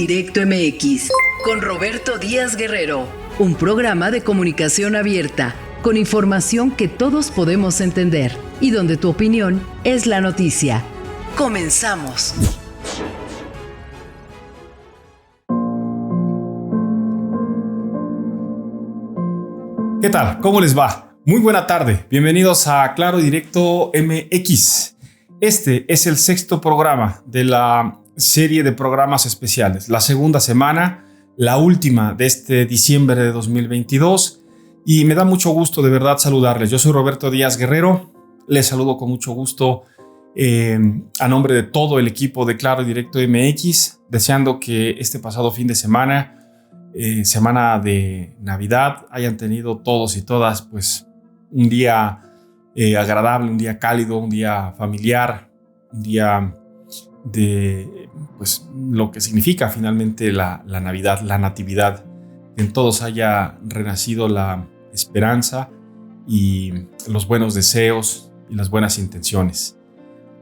Directo MX con Roberto Díaz Guerrero, un programa de comunicación abierta con información que todos podemos entender y donde tu opinión es la noticia. Comenzamos. ¿Qué tal? ¿Cómo les va? Muy buena tarde. Bienvenidos a Claro Directo MX. Este es el sexto programa de la serie de programas especiales. La segunda semana, la última de este diciembre de 2022. Y me da mucho gusto de verdad saludarles. Yo soy Roberto Díaz Guerrero. Les saludo con mucho gusto a nombre de todo el equipo de Claro Directo MX. Deseando que este pasado fin de semana, semana de Navidad, hayan tenido todos y todas pues un día agradable, un día cálido, un día familiar, un día de pues lo que significa finalmente la Navidad, la natividad. Que en todos haya renacido la esperanza y los buenos deseos y las buenas intenciones.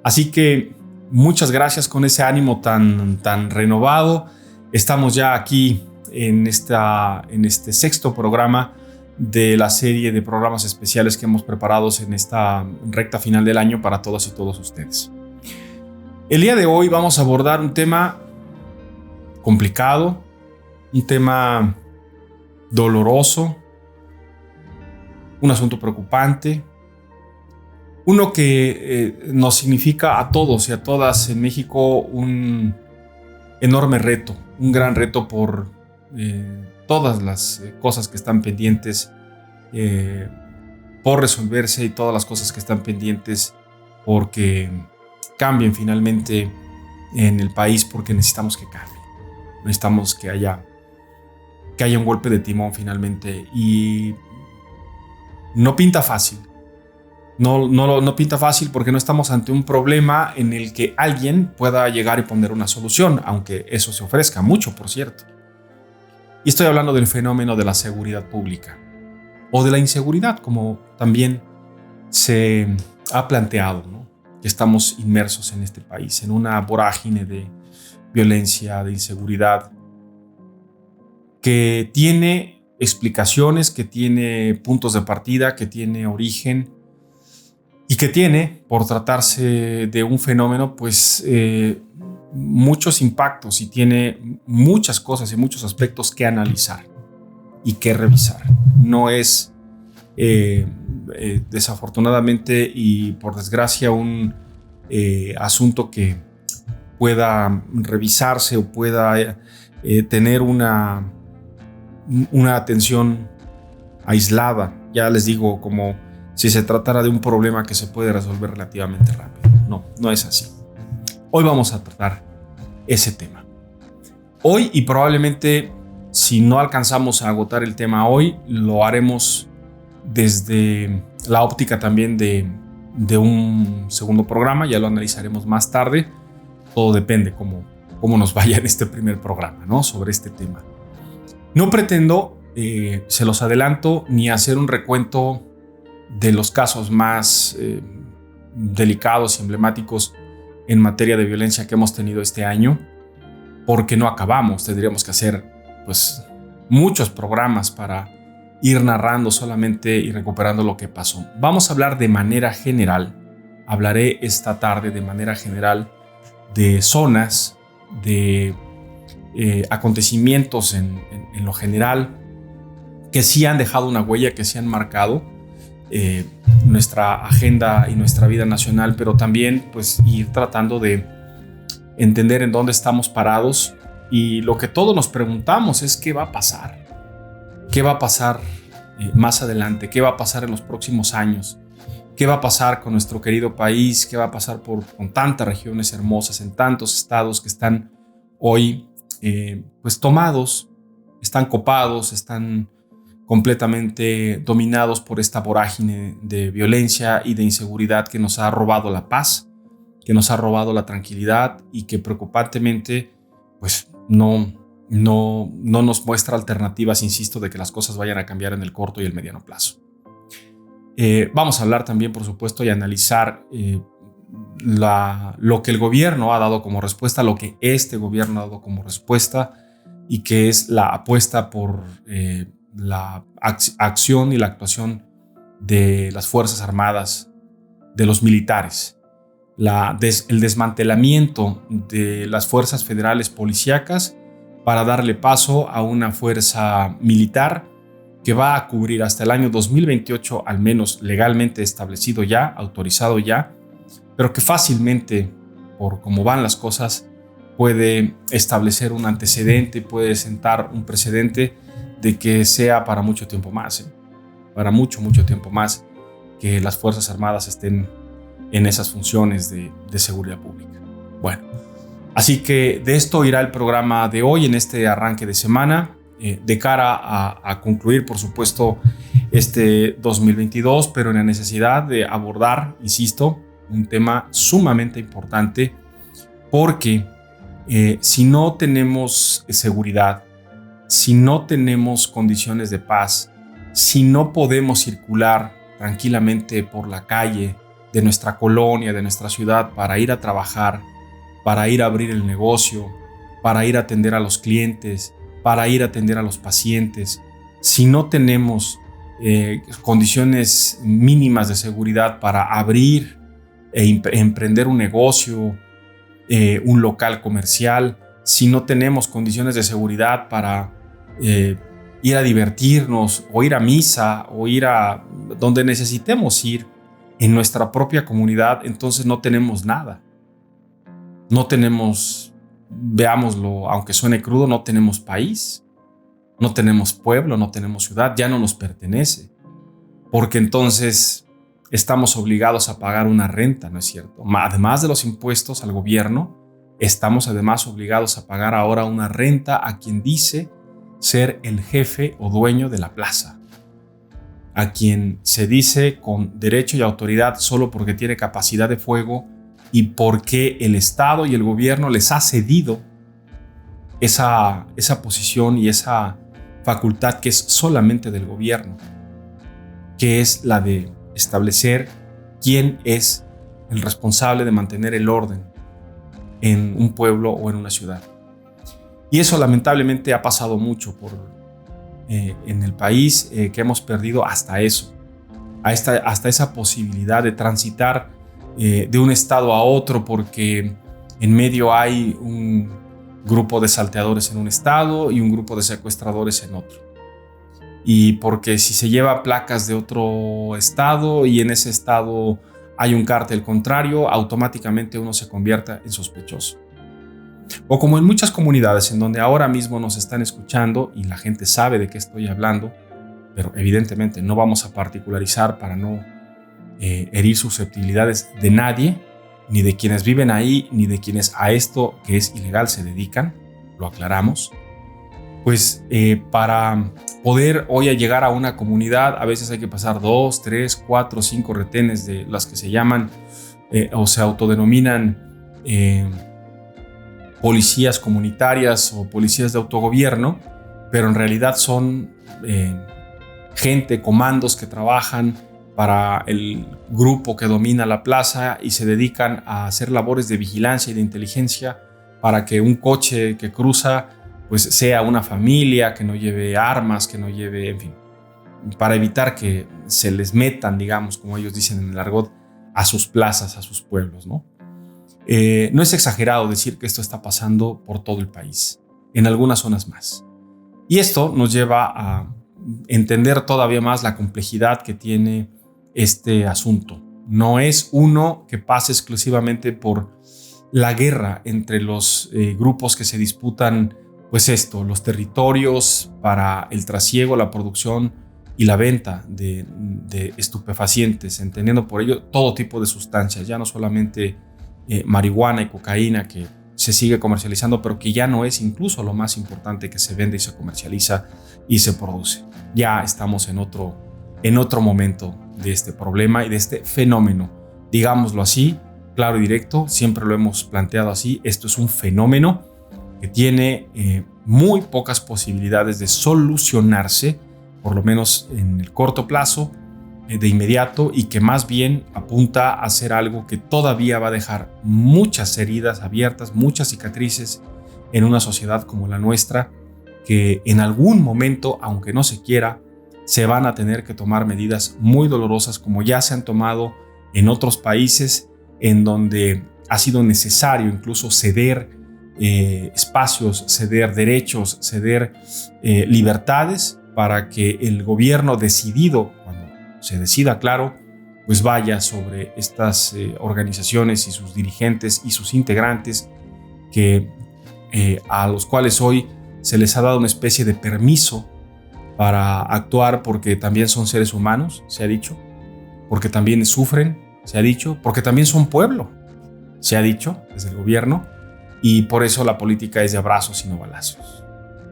Así que muchas gracias con ese ánimo tan renovado. Estamos ya aquí en este sexto programa de la serie de programas especiales que hemos preparado en esta recta final del año para todas y todos ustedes. El día de hoy vamos a abordar un tema complicado, un tema doloroso, un asunto preocupante, uno que nos significa a todos y a todas en México un enorme reto, un gran reto por todas las cosas que están pendientes por resolverse y todas las cosas que están pendientes porque cambien finalmente en el país, porque necesitamos que cambie. Necesitamos que haya un golpe de timón finalmente y no pinta fácil. No pinta fácil porque no estamos ante un problema en el que alguien pueda llegar y poner una solución, aunque eso se ofrezca mucho, por cierto. Y estoy hablando del fenómeno de la seguridad pública o de la inseguridad, como también se ha planteado, ¿no? Que estamos inmersos en este país, en una vorágine de violencia, de inseguridad, que tiene explicaciones, que tiene puntos de partida, que tiene origen y que tiene, por tratarse de un fenómeno, pues muchos impactos y tiene muchas cosas y muchos aspectos que analizar y que revisar. No es desafortunadamente y por desgracia un asunto que pueda revisarse o pueda tener una atención aislada. Ya les digo, como si se tratara de un problema que se puede resolver relativamente rápido. No es así. Hoy vamos a tratar ese tema. Hoy, y probablemente si no alcanzamos a agotar el tema hoy, lo haremos desde la óptica también de un segundo programa. Ya lo analizaremos más tarde. Todo depende cómo nos vaya en este primer programa, ¿no? Sobre este tema. No pretendo, se los adelanto, ni hacer un recuento de los casos más delicados y emblemáticos en materia de violencia que hemos tenido este año, porque no acabamos. Tendríamos que hacer pues muchos programas para ir narrando solamente y recuperando lo que pasó. Vamos a hablar de manera general. Hablaré esta tarde de manera general de zonas, de acontecimientos en lo general que sí han dejado una huella, que sí han marcado nuestra agenda y nuestra vida nacional, pero también pues ir tratando de entender en dónde estamos parados y lo que todos nos preguntamos es qué va a pasar. ¿Qué va a pasar más adelante? ¿Qué va a pasar en los próximos años? ¿Qué va a pasar con nuestro querido país? ¿Qué va a pasar con tantas regiones hermosas en tantos estados que están hoy pues tomados, están copados, están completamente dominados por esta vorágine de violencia y de inseguridad que nos ha robado la paz, que nos ha robado la tranquilidad y que preocupantemente pues no nos muestra alternativas, insisto, de que las cosas vayan a cambiar en el corto y el mediano plazo. Vamos a hablar también, por supuesto, y analizar lo que el gobierno ha dado como respuesta, lo que este gobierno ha dado como respuesta y que es la apuesta por la acción y la actuación de las Fuerzas Armadas, de los militares, el desmantelamiento de las fuerzas federales policíacas para darle paso a una fuerza militar que va a cubrir hasta el año 2028, al menos legalmente establecido ya, autorizado ya, pero que fácilmente, por cómo van las cosas, puede establecer un antecedente, puede sentar un precedente de que sea para mucho tiempo más, para mucho tiempo más, que las Fuerzas Armadas estén en esas funciones de seguridad pública. Bueno, así que de esto irá el programa de hoy en este arranque de semana, de cara a concluir, por supuesto, este 2022, pero en la necesidad de abordar, insisto, un tema sumamente importante, porque si no tenemos seguridad, si no tenemos condiciones de paz, si no podemos circular tranquilamente por la calle de nuestra colonia, de nuestra ciudad, para ir a trabajar, para ir a abrir el negocio, para ir a atender a los clientes, para ir a atender a los pacientes, si no tenemos condiciones mínimas de seguridad para abrir e emprender un negocio, un local comercial, si no tenemos condiciones de seguridad para ir a divertirnos o ir a misa o ir a donde necesitemos ir en nuestra propia comunidad, entonces no tenemos nada. No tenemos, veámoslo, aunque suene crudo, no tenemos país, no tenemos pueblo, no tenemos ciudad, ya no nos pertenece, porque entonces estamos obligados a pagar una renta, ¿no es cierto? Además de los impuestos al gobierno, estamos además obligados a pagar ahora una renta a quien dice ser el jefe o dueño de la plaza, a quien se dice con derecho y autoridad solo porque tiene capacidad de fuego y porque el Estado y el gobierno les ha cedido esa posición y esa facultad que es solamente del gobierno, que es la de establecer quién es el responsable de mantener el orden en un pueblo o en una ciudad. Y eso lamentablemente ha pasado mucho en el país, que hemos perdido hasta eso, hasta esa posibilidad de transitar de un estado a otro, porque en medio hay un grupo de salteadores en un estado y un grupo de secuestradores en otro. Y porque si se lleva placas de otro estado y en ese estado hay un cártel contrario, automáticamente uno se convierta en sospechoso. O como en muchas comunidades en donde ahora mismo nos están escuchando y la gente sabe de qué estoy hablando, pero evidentemente no vamos a particularizar para no herir susceptibilidades de nadie, ni de quienes viven ahí, ni de quienes a esto que es ilegal se dedican, lo aclaramos. Pues para poder hoy llegar a una comunidad, a veces hay que pasar 2, 3, 4, 5 retenes de las que se llaman o se autodenominan policías comunitarias o policías de autogobierno, pero en realidad son gente, comandos que trabajan para el grupo que domina la plaza y se dedican a hacer labores de vigilancia y de inteligencia para que un coche que cruza pues sea una familia, que no lleve armas, que no lleve, en fin, para evitar que se les metan, digamos, como ellos dicen en el argot, a sus plazas, a sus pueblos, ¿no? No es exagerado decir que esto está pasando por todo el país, en algunas zonas más. Y esto nos lleva a entender todavía más la complejidad que tiene este asunto. No es uno que pase exclusivamente por la guerra entre los grupos que se disputan, pues esto, los territorios para el trasiego, la producción y la venta de estupefacientes, entendiendo por ello todo tipo de sustancias, ya no solamente marihuana y cocaína que se sigue comercializando, pero que ya no es incluso lo más importante que se vende y se comercializa y se produce. Ya estamos en otro momento de este problema y de este fenómeno, digámoslo así, claro y directo, siempre lo hemos planteado así. Esto es un fenómeno que tiene muy pocas posibilidades de solucionarse, por lo menos en el corto plazo, de inmediato, y que más bien apunta a ser algo que todavía va a dejar muchas heridas abiertas, muchas cicatrices en una sociedad como la nuestra, que en algún momento, aunque no se quiera, se van a tener que tomar medidas muy dolorosas, como ya se han tomado en otros países, en donde ha sido necesario incluso ceder espacios, ceder derechos, ceder libertades para que el gobierno decidido, cuando se decida, claro, pues vaya sobre estas organizaciones y sus dirigentes y sus integrantes a los cuales hoy se les ha dado una especie de permiso para actuar, porque también son seres humanos, se ha dicho, porque también sufren, se ha dicho, porque también son pueblo, se ha dicho desde el gobierno, y por eso la política es de abrazos y no balazos,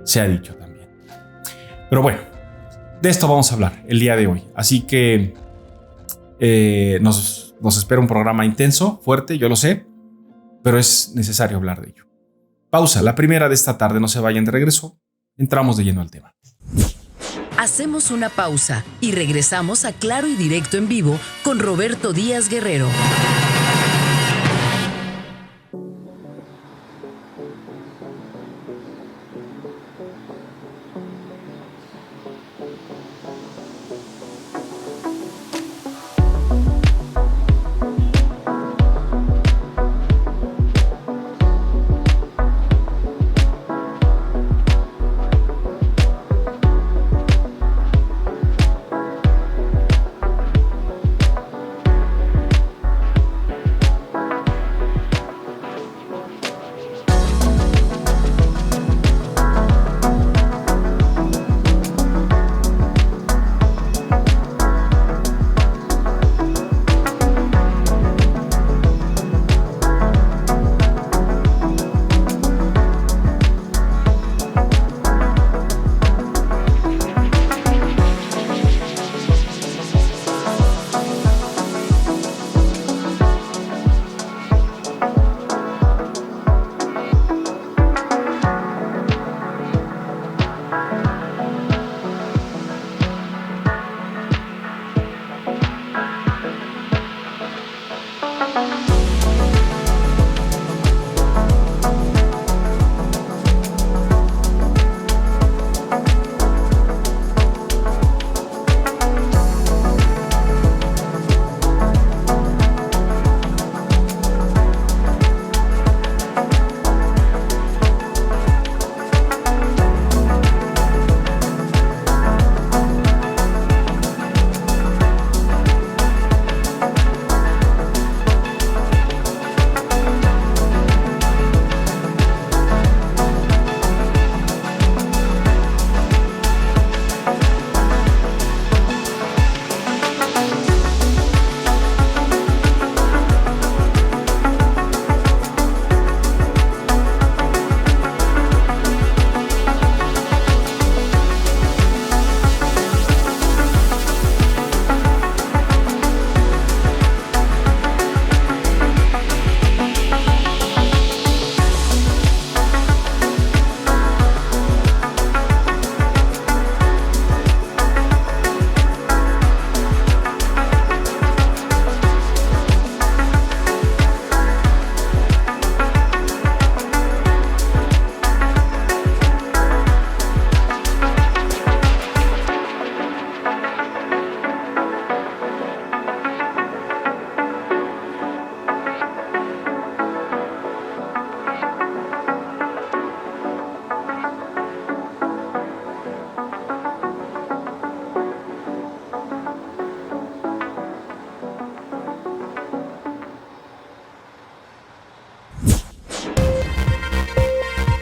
se ha dicho también. Pero bueno, de esto vamos a hablar el día de hoy, así que nos espera un programa intenso, fuerte, yo lo sé, pero es necesario hablar de ello. Pausa, la primera de esta tarde, no se vayan de regreso, entramos de lleno al tema. Hacemos una pausa y regresamos a Claro y Directo en Vivo con Roberto Díaz Guerrero.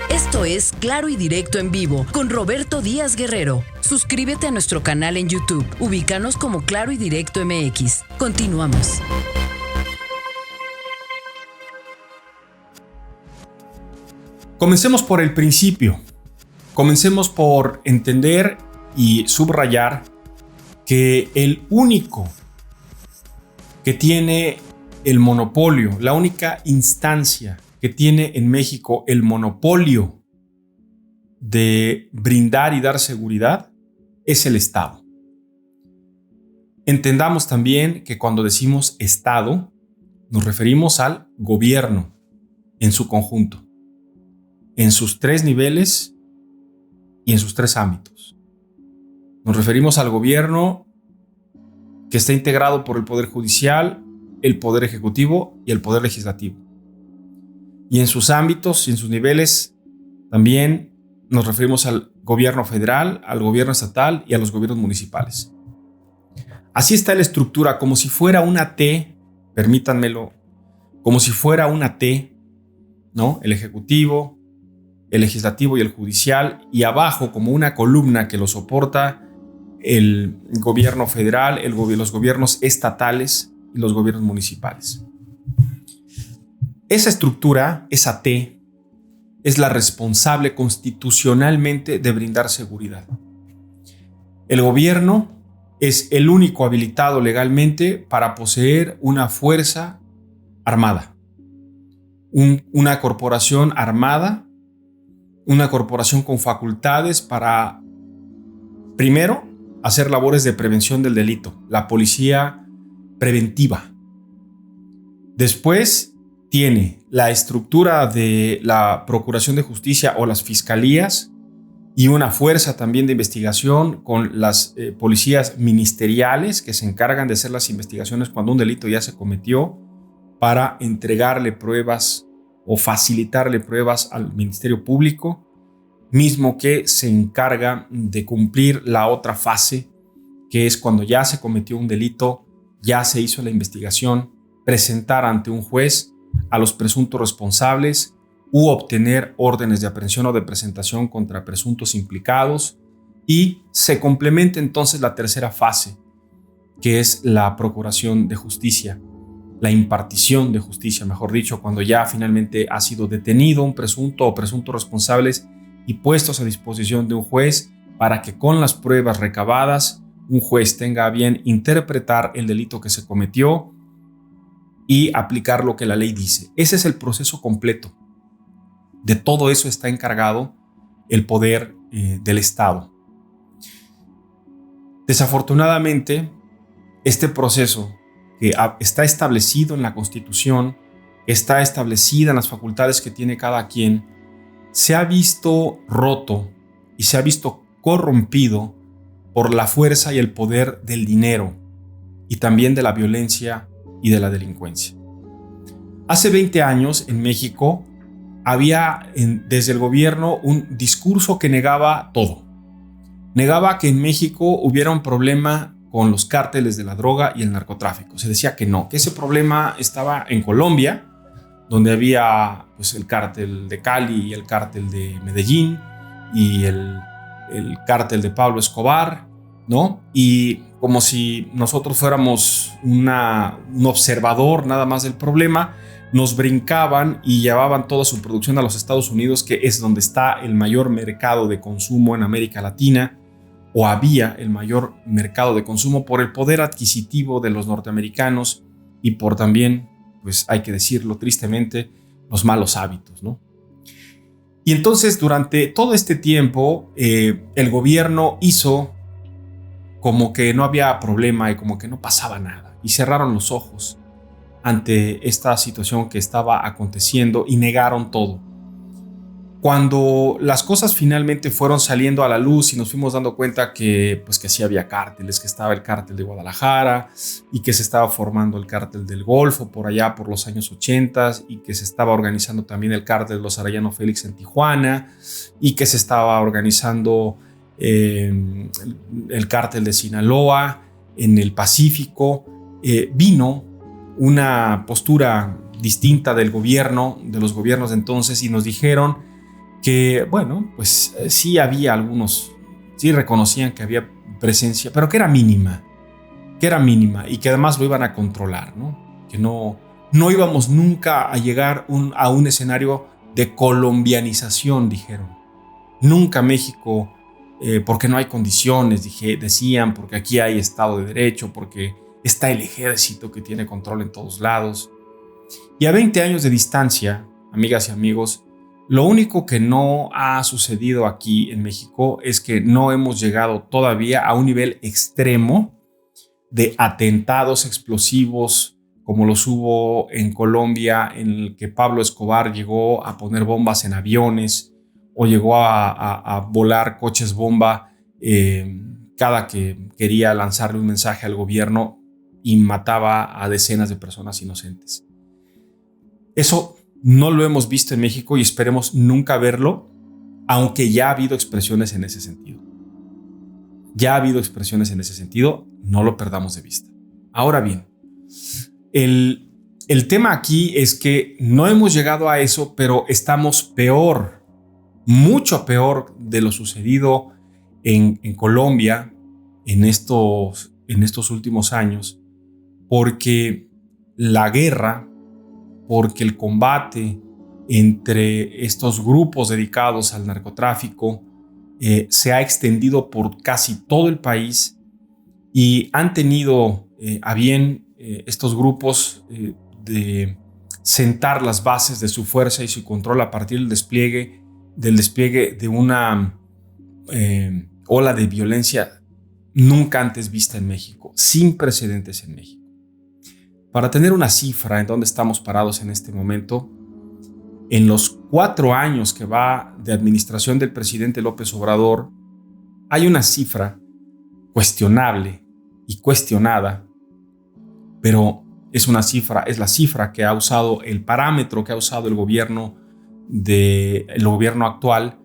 Esto es Claro y Directo en Vivo con Roberto Díaz Guerrero. Suscríbete a nuestro canal en YouTube. Ubícanos como Claro y Directo MX. Continuamos. Comencemos por el principio. Comencemos por entender y subrayar que el único que tiene el monopolio, la única instancia que tiene en México el monopolio de brindar y dar seguridad es el Estado. Entendamos también que cuando decimos Estado, nos referimos al gobierno en su conjunto, en sus tres niveles y en sus tres ámbitos. Nos referimos al gobierno que está integrado por el Poder Judicial, el Poder Ejecutivo y el Poder Legislativo. Y en sus ámbitos y en sus niveles también nos referimos al gobierno federal, al gobierno estatal y a los gobiernos municipales. Así está la estructura, como si fuera una T, permítanmelo, como si fuera una T, ¿no? El Ejecutivo, el Legislativo y el Judicial, y abajo como una columna que lo soporta el gobierno federal, los gobiernos estatales y los gobiernos municipales. Esa estructura, esa T, es la responsable constitucionalmente de brindar seguridad. El gobierno es el único habilitado legalmente para poseer una fuerza armada, una corporación armada, una corporación con facultades para, primero, hacer labores de prevención del delito, la policía preventiva. Después tiene la estructura de la Procuración de Justicia o las fiscalías y una fuerza también de investigación con las policías ministeriales que se encargan de hacer las investigaciones cuando un delito ya se cometió para entregarle pruebas o facilitarle pruebas al Ministerio Público, mismo que se encarga de cumplir la otra fase, que es cuando ya se cometió un delito, ya se hizo la investigación, presentar ante un juez a los presuntos responsables u obtener órdenes de aprehensión o de presentación contra presuntos implicados, y se complementa entonces la tercera fase, que es la procuración de justicia, la impartición de justicia, mejor dicho, cuando ya finalmente ha sido detenido un presunto o presuntos responsables y puestos a disposición de un juez para que con las pruebas recabadas un juez tenga a bien interpretar el delito que se cometió y aplicar lo que la ley dice. Ese es el proceso completo. De todo eso está encargado el poder del Estado. Desafortunadamente, este proceso que está establecido en la Constitución, está establecida en las facultades que tiene cada quien, se ha visto roto y se ha visto corrompido por la fuerza y el poder del dinero y también de la violencia y de la delincuencia. Hace 20 años en México había desde el gobierno un discurso que negaba todo. Negaba que en México hubiera un problema con los cárteles de la droga y el narcotráfico. Se decía que no, que ese problema estaba en Colombia, donde había pues, el cártel de Cali y el cártel de Medellín y el cártel de Pablo Escobar, ¿no? Y como si nosotros fuéramos un observador nada más del problema, nos brincaban y llevaban toda su producción a los Estados Unidos, que es donde está el mayor mercado de consumo en América Latina, o había el mayor mercado de consumo por el poder adquisitivo de los norteamericanos y por también, pues hay que decirlo tristemente, los malos hábitos, ¿no? Y entonces durante todo este tiempo el gobierno hizo como que no había problema y como que no pasaba nada y cerraron los ojos ante esta situación que estaba aconteciendo y negaron todo. Cuando las cosas finalmente fueron saliendo a la luz y nos fuimos dando cuenta que sí había cárteles, que estaba el cártel de Guadalajara y que se estaba formando el cártel del Golfo por allá por los años 80 y que se estaba organizando también el cártel de los Arellano Félix en Tijuana y que se estaba organizando el cártel de Sinaloa en el Pacífico, vino una postura distinta del gobierno, de los gobiernos de entonces, y nos dijeron que, bueno, pues sí había algunos, sí reconocían que había presencia, pero que era mínima y que además lo iban a controlar, ¿no? Que no íbamos nunca a llegar a un escenario de colombianización, dijeron. Nunca México, porque no hay condiciones, decían, porque aquí hay Estado de Derecho, porque está el ejército que tiene control en todos lados. Y a 20 años de distancia, amigas y amigos, lo único que no ha sucedido aquí en México es que no hemos llegado todavía a un nivel extremo de atentados explosivos como los hubo en Colombia, en el que Pablo Escobar llegó a poner bombas en aviones, o llegó a volar coches bomba cada que quería lanzarle un mensaje al gobierno y mataba a decenas de personas inocentes. Eso no lo hemos visto en México y esperemos nunca verlo, aunque ya ha habido expresiones en ese sentido. No lo perdamos de vista. Ahora bien, el tema aquí es que no hemos llegado a eso, pero estamos peor, mucho peor de lo sucedido en Colombia en estos últimos años, porque la guerra, porque el combate entre estos grupos dedicados al narcotráfico se ha extendido por casi todo el país y han tenido a bien estos grupos de sentar las bases de su fuerza y su control a partir del despliegue de una ola de violencia nunca antes vista en México, sin precedentes en México. Para tener una cifra en dónde estamos parados en este momento, en los 4 años que va de administración del presidente López Obrador, hay una cifra cuestionable y cuestionada, pero es la cifra que ha usado, el parámetro que ha usado el gobierno actual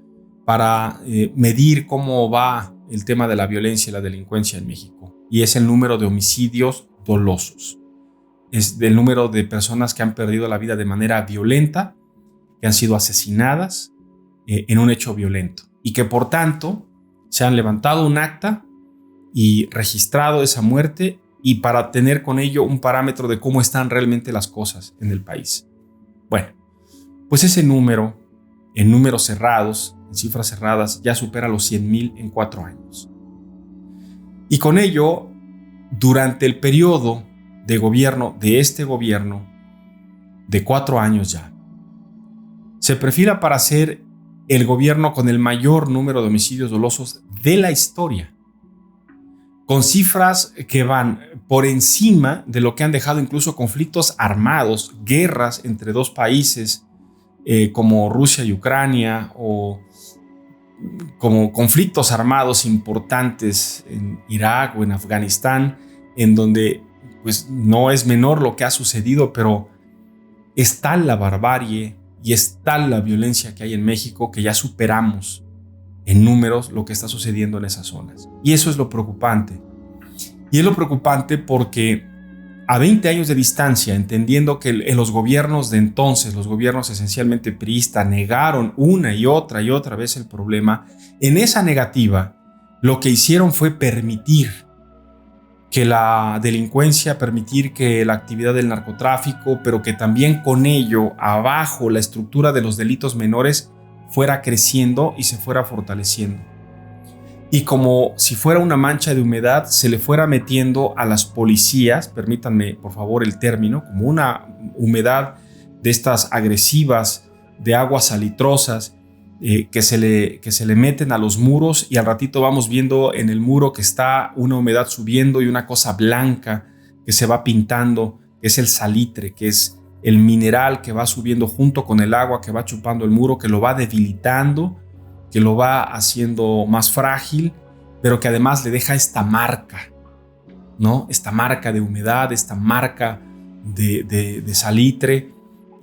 para medir cómo va el tema de la violencia y la delincuencia en México. Y es el número de homicidios dolosos. Es del número de personas que han perdido la vida de manera violenta, que han sido asesinadas en un hecho violento y que por tanto se han levantado un acta y registrado esa muerte y para tener con ello un parámetro de cómo están realmente las cosas en el país. Bueno, pues ese número, en números cerrados, en cifras cerradas, ya supera los 100,000 en 4 años. Y con ello, durante el periodo de gobierno de este gobierno, de 4 años ya, se perfila para ser el gobierno con el mayor número de homicidios dolosos de la historia, con cifras que van por encima de lo que han dejado incluso conflictos armados, guerras entre dos países como Rusia y Ucrania, o como conflictos armados importantes en Irak o en Afganistán, en donde pues no es menor lo que ha sucedido, pero es tal la barbarie y es tal la violencia que hay en México que ya superamos en números lo que está sucediendo en esas zonas. Y eso es lo preocupante. Y es lo preocupante porque a 20 años de distancia, entendiendo que los gobiernos de entonces, los gobiernos esencialmente priistas, negaron una y otra vez el problema, en esa negativa lo que hicieron fue permitir que la delincuencia, permitir que la actividad del narcotráfico, pero que también con ello abajo la estructura de los delitos menores fuera creciendo y se fuera fortaleciendo. Y como si fuera una mancha de humedad, se le fuera metiendo a las policías, permítanme por favor el término, como una humedad de estas agresivas, de aguas salitrosas, que se le meten a los muros, y al ratito vamos viendo en el muro que está una humedad subiendo y una cosa blanca que se va pintando, que es el salitre, que es el mineral que va subiendo junto con el agua que va chupando el muro, que lo va debilitando, que lo va haciendo más frágil, pero que además le deja esta marca, ¿no? Esta marca de humedad, esta marca de salitre.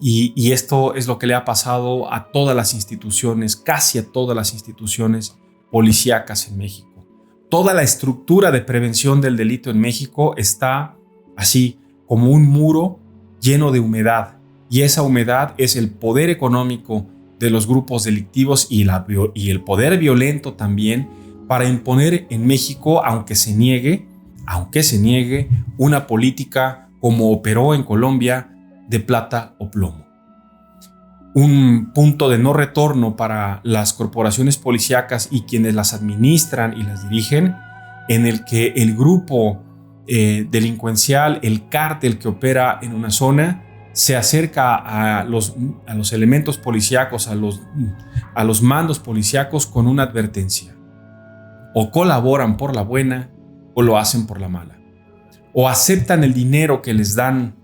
Y esto es lo que le ha pasado a todas las instituciones, casi a todas las instituciones policíacas en México. Toda la estructura de prevención del delito en México está así, como un muro lleno de humedad. Y esa humedad es el poder económico de los grupos delictivos y el poder violento también para imponer en México, aunque se niegue, una política como operó en Colombia, de plata o plomo. Un punto de no retorno para las corporaciones policíacas y quienes las administran y las dirigen, en el que el grupo delincuencial, el cártel que opera en una zona, se acerca a los elementos policíacos, a los mandos policíacos con una advertencia. O colaboran por la buena o lo hacen por la mala. O aceptan el dinero que les dan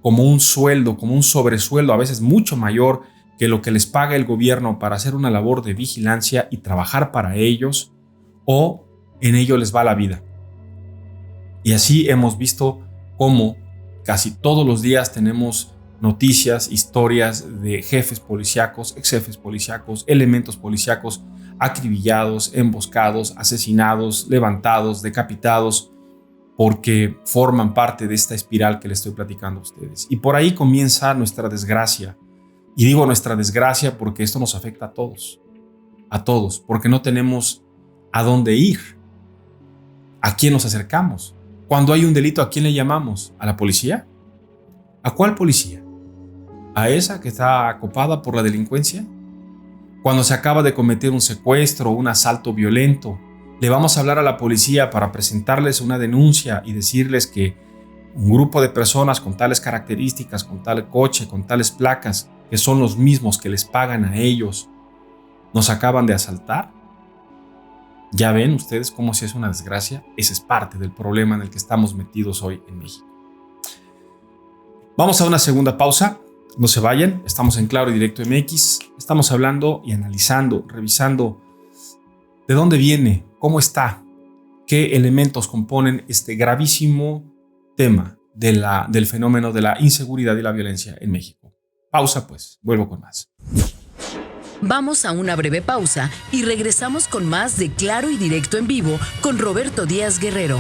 como un sueldo, como un sobresueldo, a veces mucho mayor que lo que les paga el gobierno para hacer una labor de vigilancia y trabajar para ellos, o en ello les va la vida. Y así hemos visto cómo casi todos los días tenemos noticias, historias de jefes policíacos, ex jefes policíacos, elementos policíacos acribillados, emboscados, asesinados, levantados, decapitados, porque forman parte de esta espiral que les estoy platicando a ustedes. Y por ahí comienza nuestra desgracia. Y digo nuestra desgracia porque esto nos afecta a todos, porque no tenemos a dónde ir, a quién nos acercamos. Cuando hay un delito, ¿a quién le llamamos? ¿A la policía? ¿A cuál policía? ¿A esa que está acopada por la delincuencia? Cuando se acaba de cometer un secuestro o un asalto violento, ¿le vamos a hablar a la policía para presentarles una denuncia y decirles que un grupo de personas con tales características, con tal coche, con tales placas, que son los mismos que les pagan a ellos, nos acaban de asaltar? ¿Ya ven ustedes cómo si es una desgracia? Ese es parte del problema en el que estamos metidos hoy en México. Vamos a una segunda pausa. No se vayan. Estamos en Claro y Directo MX. Estamos hablando y analizando, revisando de dónde viene, cómo está, qué elementos componen este gravísimo tema del fenómeno de la inseguridad y la violencia en México. Pausa pues. Vuelvo con más. Vamos a una breve pausa y regresamos con más de Claro y Directo en vivo con Roberto Díaz Guerrero.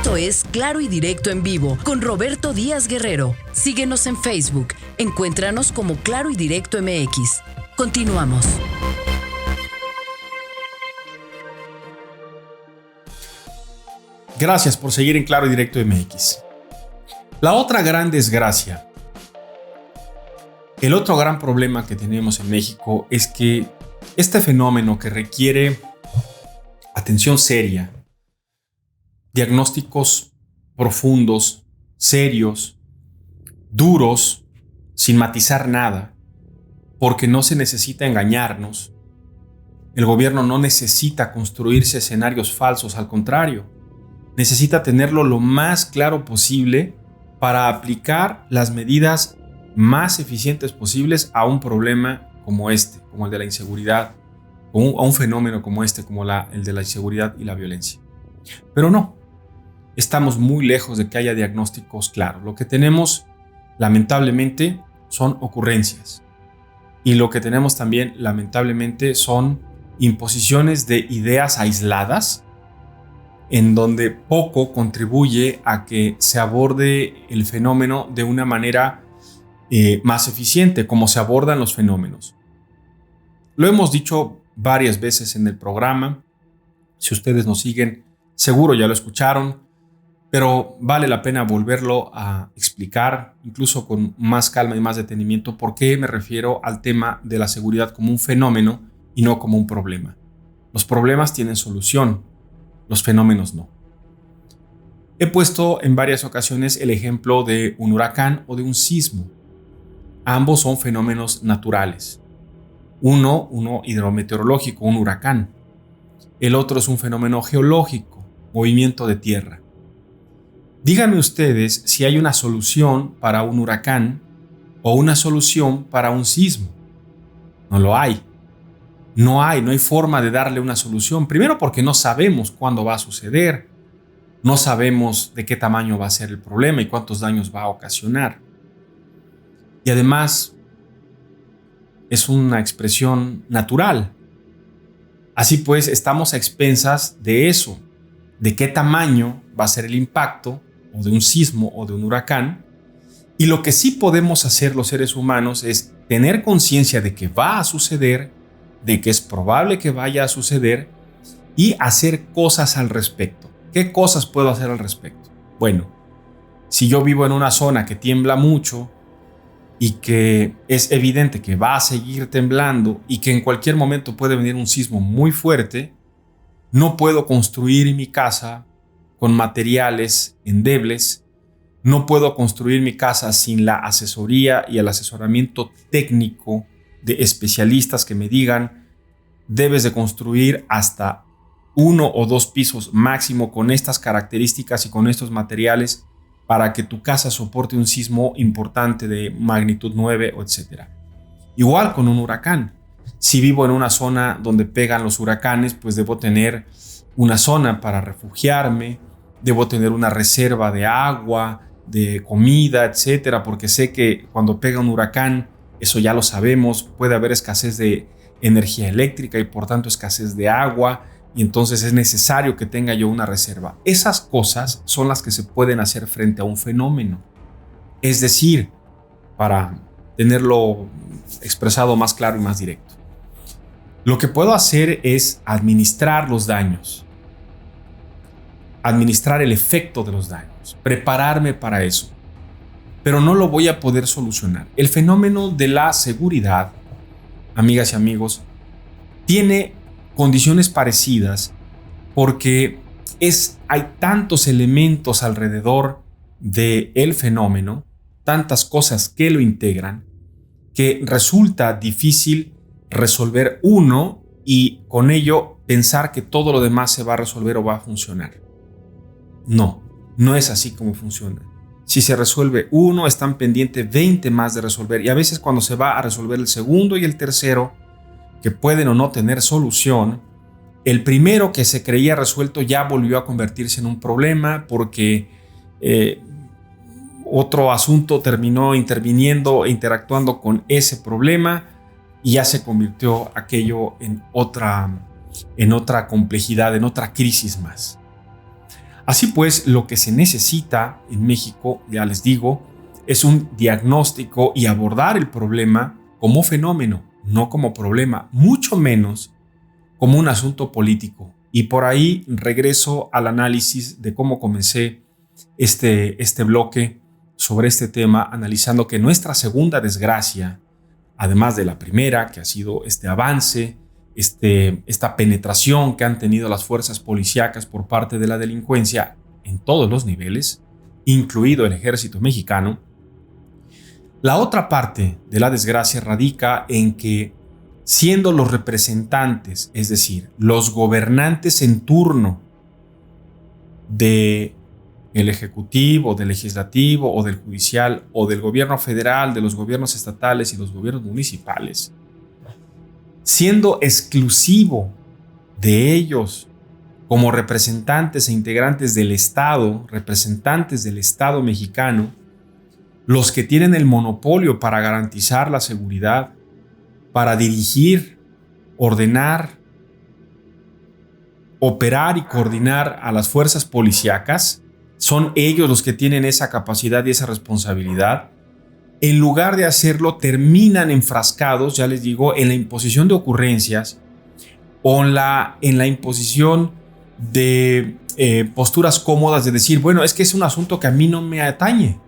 Esto es Claro y Directo en vivo con Roberto Díaz Guerrero. Síguenos en Facebook. Encuéntranos como Claro y Directo MX. Continuamos. Gracias por seguir en Claro y Directo MX. La otra gran desgracia, el otro gran problema que tenemos en México es que este fenómeno que requiere atención seria, diagnósticos profundos, serios, duros, sin matizar nada, porque no se necesita engañarnos. El gobierno no necesita construirse escenarios falsos, al contrario, necesita tenerlo lo más claro posible para aplicar las medidas más eficientes posibles a un problema como este, como el de la inseguridad, o a un fenómeno como este, como el de la inseguridad y la violencia. Pero no, estamos muy lejos de que haya diagnósticos claros. Lo que tenemos, lamentablemente, son ocurrencias. Y lo que tenemos también, lamentablemente, son imposiciones de ideas aisladas, en donde poco contribuye a que se aborde el fenómeno de una manera más eficiente, como se abordan los fenómenos. Lo hemos dicho varias veces en el programa. Si ustedes nos siguen, seguro ya lo escucharon, pero vale la pena volverlo a explicar, incluso con más calma y más detenimiento, por qué me refiero al tema de la seguridad como un fenómeno y no como un problema. Los problemas tienen solución, los fenómenos no. He puesto en varias ocasiones el ejemplo de un huracán o de un sismo. Ambos son fenómenos naturales. Uno hidrometeorológico, un huracán. El otro es un fenómeno geológico, movimiento de tierra. Díganme ustedes si hay una solución para un huracán o una solución para un sismo. No lo hay. No hay forma de darle una solución. Primero porque no sabemos cuándo va a suceder. No sabemos de qué tamaño va a ser el problema y cuántos daños va a ocasionar. Y además, es una expresión natural. Así pues, estamos a expensas de eso, de qué tamaño va a ser el impacto o de un sismo o de un huracán. Y lo que sí podemos hacer los seres humanos es tener conciencia de que va a suceder, de que es probable que vaya a suceder y hacer cosas al respecto. ¿Qué cosas puedo hacer al respecto? Bueno, si yo vivo en una zona que tiembla mucho y que es evidente que va a seguir temblando y que en cualquier momento puede venir un sismo muy fuerte, no puedo construir mi casa con materiales endebles, no puedo construir mi casa sin la asesoría y el asesoramiento técnico de especialistas que me digan: debes de construir hasta 1 o 2 pisos máximo con estas características y con estos materiales para que tu casa soporte un sismo importante de magnitud 9 o etc. Igual con un huracán. Si vivo en una zona donde pegan los huracanes, pues debo tener una zona para refugiarme, debo tener una reserva de agua, de comida, etc. Porque sé que cuando pega un huracán, eso ya lo sabemos, puede haber escasez de energía eléctrica y por tanto escasez de agua, y entonces es necesario que tenga yo una reserva. Esas cosas son las que se pueden hacer frente a un fenómeno. Es decir, para tenerlo expresado más claro y más directo, lo que puedo hacer es administrar los daños, administrar el efecto de los daños, prepararme para eso, pero no lo voy a poder solucionar. El fenómeno de la seguridad, amigas y amigos, tiene condiciones parecidas porque hay tantos elementos alrededor del fenómeno, tantas cosas que lo integran, que resulta difícil resolver uno y con ello pensar que todo lo demás se va a resolver o va a funcionar. No es así como funciona. Si se resuelve uno, están pendientes 20 más de resolver, y a veces cuando se va a resolver el segundo y el tercero, que pueden o no tener solución, el primero que se creía resuelto ya volvió a convertirse en un problema porque otro asunto terminó interviniendo e interactuando con ese problema y ya se convirtió aquello en otra complejidad, en otra crisis más. Así pues, lo que se necesita en México, ya les digo, es un diagnóstico y abordar el problema como fenómeno, no como problema, mucho menos como un asunto político. Y por ahí regreso al análisis de cómo comencé este bloque sobre este tema analizando que nuestra segunda desgracia, además de la primera, que ha sido este avance, esta penetración que han tenido las fuerzas policíacas por parte de la delincuencia en todos los niveles, incluido el ejército mexicano, la otra parte de la desgracia radica en que, siendo los representantes, es decir, los gobernantes en turno del ejecutivo, del legislativo o del judicial o del gobierno federal, de los gobiernos estatales y los gobiernos municipales, siendo exclusivo de ellos como representantes e integrantes del Estado, representantes del Estado mexicano, los que tienen el monopolio para garantizar la seguridad, para dirigir, ordenar, operar y coordinar a las fuerzas policíacas, son ellos los que tienen esa capacidad y esa responsabilidad. En lugar de hacerlo, terminan enfrascados, ya les digo, en la imposición de ocurrencias o en la imposición de posturas cómodas de decir, bueno, es que es un asunto que a mí no me atañe.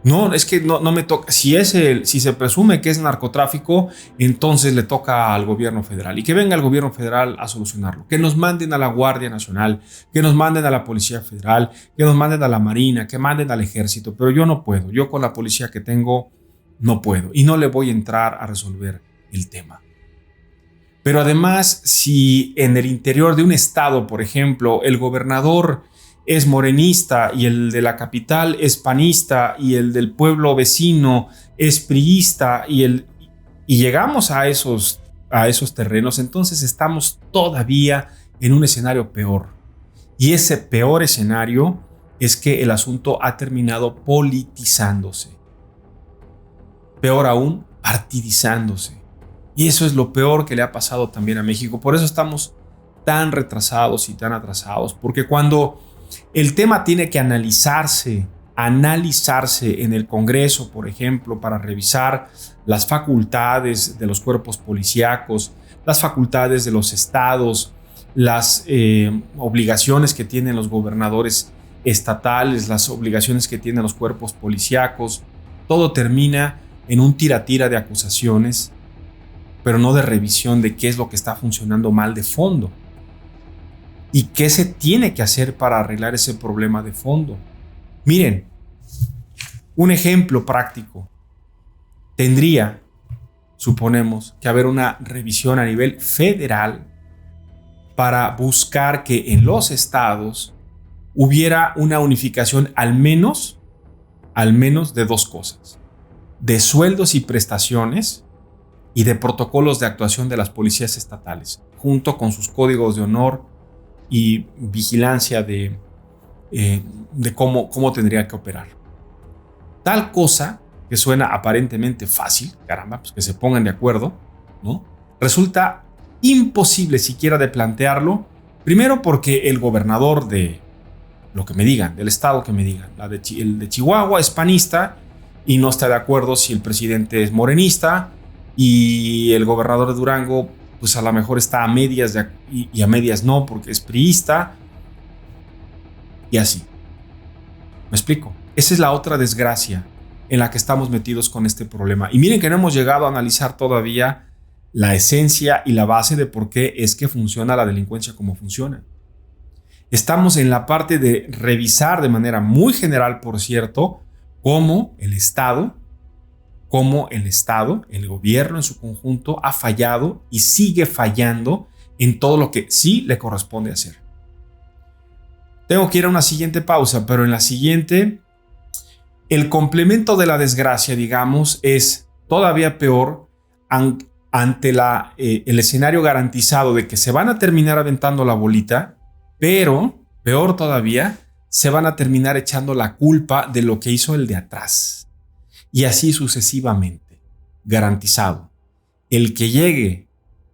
No, es que no me toca. Si se presume que es narcotráfico, entonces le toca al gobierno federal y que venga el gobierno federal a solucionarlo. Que nos manden a la Guardia Nacional, que nos manden a la Policía Federal, que nos manden a la Marina, que manden al Ejército. Pero yo no puedo. Yo con la policía que tengo no puedo y no le voy a entrar a resolver el tema. Pero además, si en el interior de un estado, por ejemplo, el gobernador es morenista y el de la capital es panista y el del pueblo vecino es priista y llegamos a esos terrenos, entonces estamos todavía en un escenario peor. Y ese peor escenario es que el asunto ha terminado politizándose. Peor aún, partidizándose. Y eso es lo peor que le ha pasado también a México. Por eso estamos tan retrasados y tan atrasados, porque cuando el tema tiene que analizarse en el Congreso, por ejemplo, para revisar las facultades de los cuerpos policíacos, las facultades de los estados, las obligaciones que tienen los gobernadores estatales, las obligaciones que tienen los cuerpos policíacos, todo termina en un tira-tira de acusaciones, pero no de revisión de qué es lo que está funcionando mal de fondo. ¿Y qué se tiene que hacer para arreglar ese problema de fondo? Miren, un ejemplo práctico. Tendría, suponemos, que haber una revisión a nivel federal para buscar que en los estados hubiera una unificación al menos de dos cosas: de sueldos y prestaciones y de protocolos de actuación de las policías estatales, junto con sus códigos de honor y vigilancia de cómo tendría que operar. Tal cosa que suena aparentemente fácil, caramba, pues que se pongan de acuerdo, ¿no? Resulta imposible siquiera de plantearlo, primero porque el gobernador de lo que me digan, del estado que me digan, el de Chihuahua es panista y no está de acuerdo si el presidente es morenista, y el gobernador de Durango pues a lo mejor está a medias y a medias no, porque es priista, y así. ¿Me explico? Esa es la otra desgracia en la que estamos metidos con este problema. Y miren que no hemos llegado a analizar todavía la esencia y la base de por qué es que funciona la delincuencia como funciona. Estamos en la parte de revisar de manera muy general, por cierto, cómo el Estado, el gobierno en su conjunto ha fallado y sigue fallando en todo lo que sí le corresponde hacer. Tengo que ir a una siguiente pausa, pero en la siguiente, el complemento de la desgracia, digamos, es todavía peor ante el escenario garantizado de que se van a terminar aventando la bolita, pero, peor todavía, se van a terminar echando la culpa de lo que hizo el de atrás. Y así sucesivamente, garantizado. El que llegue,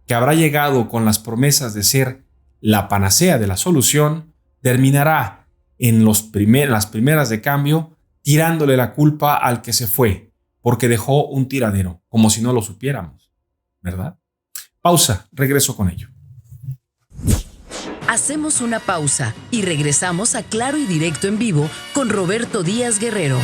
que habrá llegado con las promesas de ser la panacea de la solución, terminará en las primeras de cambio tirándole la culpa al que se fue, porque dejó un tiradero, como si no lo supiéramos, ¿verdad? Pausa, regreso con ello. Hacemos una pausa y regresamos a Claro y Directo en Vivo con Roberto Díaz Guerrero.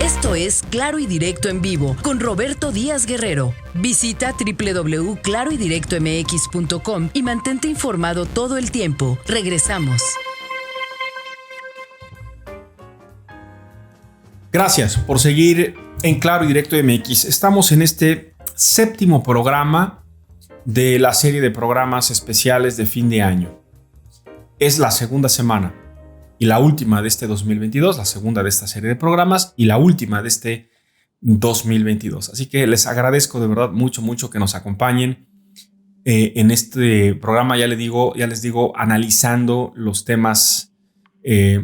Esto es Claro y Directo en Vivo con Roberto Díaz Guerrero. Visita www.claroydirectomx.com y mantente informado todo el tiempo. Regresamos. Gracias por seguir en Claro y Directo MX. Estamos en este séptimo programa de la serie de programas especiales de fin de año. Es la segunda semana y la última de este 2022, la segunda de esta serie de programas y la última de este 2022. Así que les agradezco de verdad mucho que nos acompañen en este programa. Ya les digo, analizando los temas de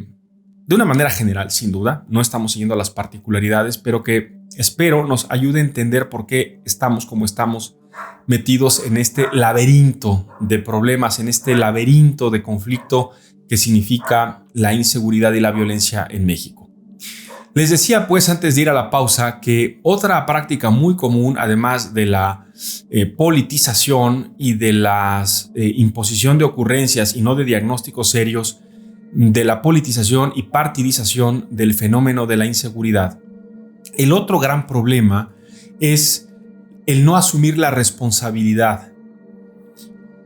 una manera general, sin duda. No estamos siguiendo las particularidades, pero que espero nos ayude a entender por qué estamos como estamos, metidos en este laberinto de problemas, en este laberinto de conflicto que significa la inseguridad y la violencia en México. Les decía pues antes de ir a la pausa que otra práctica muy común, además de la politización y de la imposición de ocurrencias y no de diagnósticos serios, de la politización y partidización del fenómeno de la inseguridad. El otro gran problema es el no asumir la responsabilidad.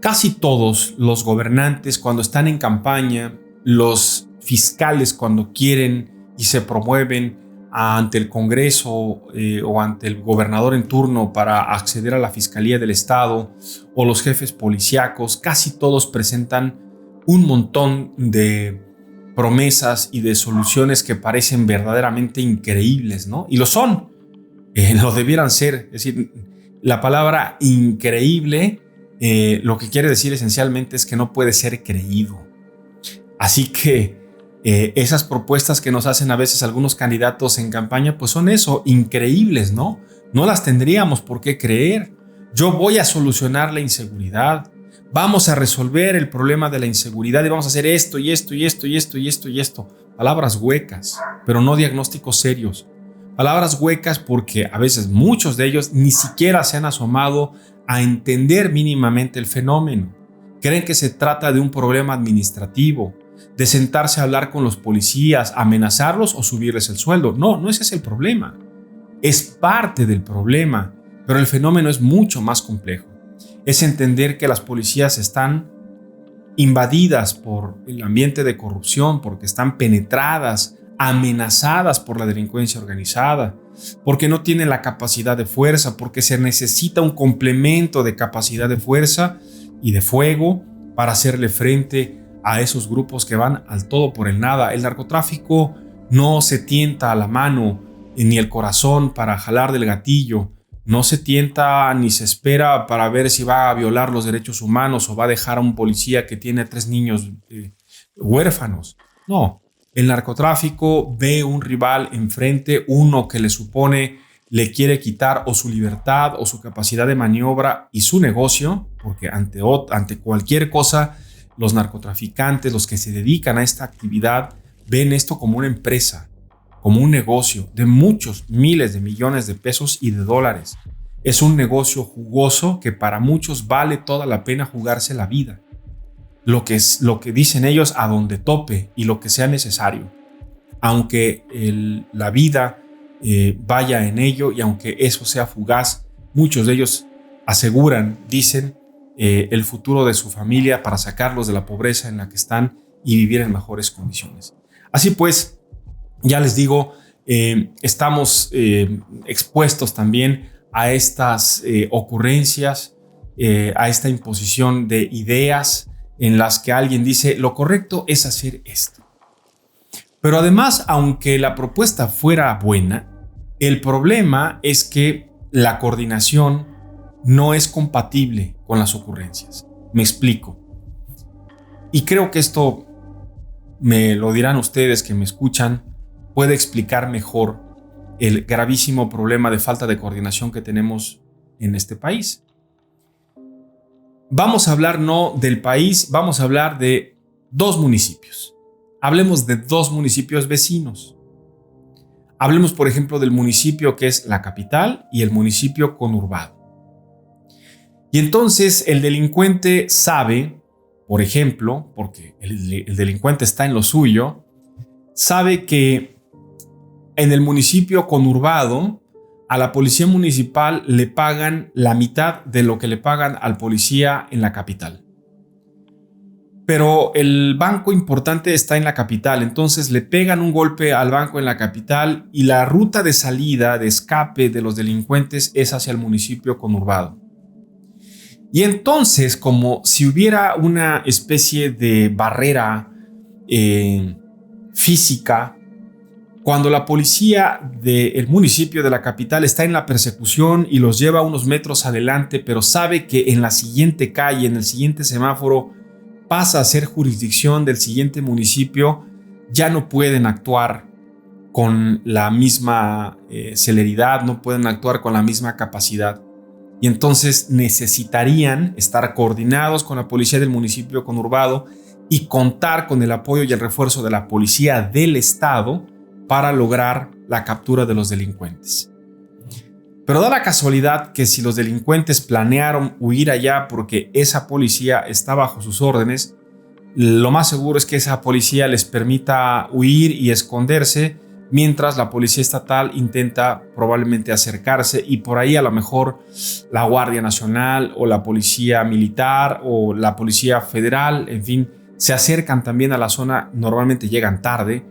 Casi todos los gobernantes cuando están en campaña, los fiscales cuando quieren y se promueven ante el Congreso o ante el gobernador en turno para acceder a la Fiscalía del Estado o los jefes policíacos, casi todos presentan un montón de promesas y de soluciones que parecen verdaderamente increíbles, ¿no? Y lo son, lo debieran ser. Es decir, La palabra increíble lo que quiere decir esencialmente es que no puede ser creído. Así que esas propuestas que nos hacen a veces algunos candidatos en campaña, pues son eso, increíbles, ¿no? No las tendríamos por qué creer. Yo voy a solucionar la inseguridad. Vamos a resolver el problema de la inseguridad y vamos a hacer esto y esto y esto y esto y esto y esto. Palabras huecas, pero no diagnósticos serios. Palabras huecas porque a veces muchos de ellos ni siquiera se han asomado a entender mínimamente el fenómeno. Creen que se trata de un problema administrativo, de sentarse a hablar con los policías, amenazarlos o subirles el sueldo. No, no ese es el problema. Es parte del problema, pero el fenómeno es mucho más complejo. Es entender que las policías están invadidas por el ambiente de corrupción, porque están penetradas, amenazadas por la delincuencia organizada, porque no tienen la capacidad de fuerza, porque se necesita un complemento de capacidad de fuerza y de fuego para hacerle frente a esos grupos que van al todo por el nada. El narcotráfico no se tienta a la mano ni el corazón para jalar del gatillo. No se tienta ni se espera para ver si va a violar los derechos humanos o va a dejar a un policía que tiene 3 niños huérfanos. No, el narcotráfico ve un rival enfrente, uno que le quiere quitar o su libertad o su capacidad de maniobra y su negocio, porque ante cualquier cosa, los narcotraficantes, los que se dedican a esta actividad, ven esto como una empresa, como un negocio de muchos miles de millones de pesos y de dólares. Es un negocio jugoso que para muchos vale toda la pena jugarse la vida. Lo que dicen ellos, a donde tope y lo que sea necesario. Aunque la vida vaya en ello y aunque eso sea fugaz, muchos de ellos aseguran, dicen, el futuro de su familia para sacarlos de la pobreza en la que están y vivir en mejores condiciones. Así pues, ya les digo, estamos expuestos también a estas ocurrencias, a esta imposición de ideas en las que alguien dice lo correcto es hacer esto. Pero además, aunque la propuesta fuera buena, el problema es que la coordinación no es compatible con las ocurrencias. Me explico. Y creo que esto me lo dirán ustedes que me escuchan, puede explicar mejor el gravísimo problema de falta de coordinación que tenemos en este país. Vamos a hablar no del país, vamos a hablar de 2 municipios. Hablemos de 2 municipios vecinos. Hablemos, por ejemplo, del municipio que es la capital y el municipio conurbado. Y entonces el delincuente sabe, por ejemplo, porque el delincuente está en lo suyo, sabe que en el municipio conurbado a la policía municipal le pagan la mitad de lo que le pagan al policía en la capital. Pero el banco importante está en la capital, entonces le pegan un golpe al banco en la capital y la ruta de salida, de escape de los delincuentes es hacia el municipio conurbado. Y entonces, como si hubiera una especie de barrera física, cuando la policía del municipio de la capital está en la persecución y los lleva unos metros adelante, pero sabe que en la siguiente calle, en el siguiente semáforo, pasa a ser jurisdicción del siguiente municipio, ya no pueden actuar con la misma celeridad, no pueden actuar con la misma capacidad. Y entonces necesitarían estar coordinados con la policía del municipio conurbado y contar con el apoyo y el refuerzo de la policía del estado para lograr la captura de los delincuentes. Pero da la casualidad que si los delincuentes planearon huir allá porque esa policía está bajo sus órdenes, lo más seguro es que esa policía les permita huir y esconderse, mientras la policía estatal intenta probablemente acercarse y por ahí a lo mejor la Guardia Nacional o la Policía Militar o la Policía Federal, en fin, se acercan también a la zona, normalmente llegan tarde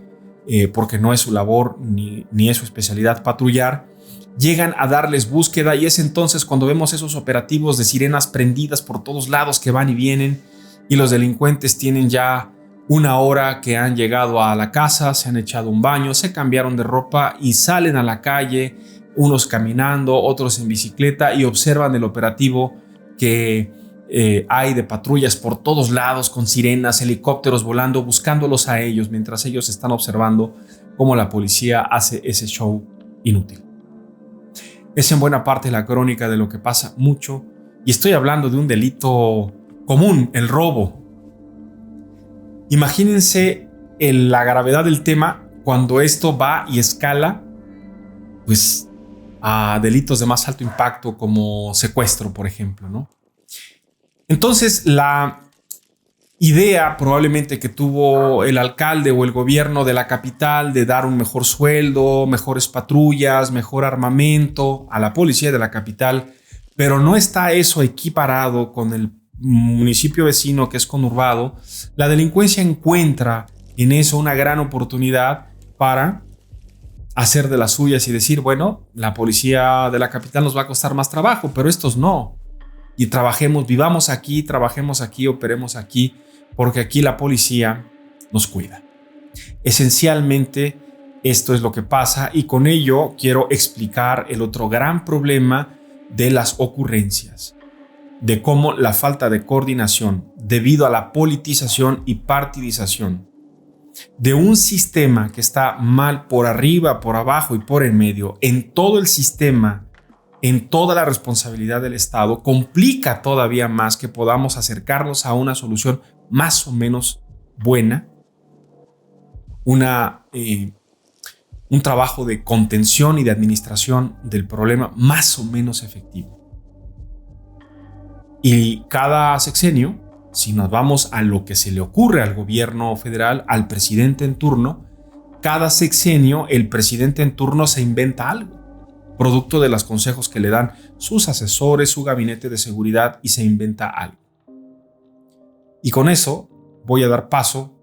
porque no es su labor ni es su especialidad patrullar, llegan a darles búsqueda y es entonces cuando vemos esos operativos de sirenas prendidas por todos lados que van y vienen y los delincuentes tienen ya una hora que han llegado a la casa, se han echado un baño, se cambiaron de ropa y salen a la calle unos caminando, otros en bicicleta, y observan el operativo que hay de patrullas por todos lados, con sirenas, helicópteros volando, buscándolos a ellos, mientras ellos están observando cómo la policía hace ese show inútil. Es en buena parte la crónica de lo que pasa mucho, y estoy hablando de un delito común, el robo. Imagínense la gravedad del tema cuando esto va y escala pues, a delitos de más alto impacto como secuestro, por ejemplo, ¿no? Entonces, la idea probablemente que tuvo el alcalde o el gobierno de la capital de dar un mejor sueldo, mejores patrullas, mejor armamento a la policía de la capital, pero no está eso equiparado con el municipio vecino que es conurbado. La delincuencia encuentra en eso una gran oportunidad para hacer de las suyas y decir, bueno, la policía de la capital nos va a costar más trabajo, pero estos no. Y vivamos aquí, trabajemos aquí, operemos aquí, porque aquí la policía nos cuida. Esencialmente, esto es lo que pasa, y con ello quiero explicar el otro gran problema de las ocurrencias, de cómo la falta de coordinación debido a la politización y partidización de un sistema que está mal por arriba, por abajo y por en medio, en todo el sistema, en toda la responsabilidad del Estado, complica todavía más que podamos acercarnos a una solución más o menos buena, un trabajo de contención y de administración del problema más o menos efectivo. Y cada sexenio, si nos vamos a lo que se le ocurre al gobierno federal, al presidente en turno, cada sexenio el presidente en turno se inventa algo, producto de los consejos que le dan sus asesores, su gabinete de seguridad, y se inventa algo. Y con eso voy a dar paso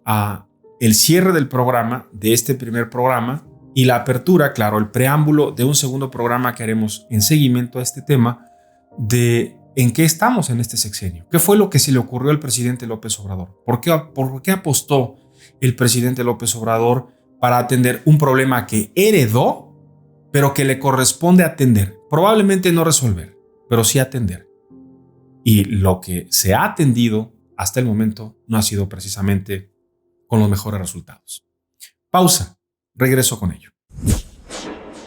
a el cierre del programa, de este primer programa, y la apertura, claro, el preámbulo de un segundo programa que haremos en seguimiento a este tema de en qué estamos en este sexenio. ¿Qué fue lo que se le ocurrió al presidente López Obrador? ¿Por qué apostó el presidente López Obrador para atender un problema que heredó, pero que le corresponde atender? Probablemente no resolver, pero sí atender. Y lo que se ha atendido hasta el momento no ha sido precisamente con los mejores resultados. Pausa, regreso con ello.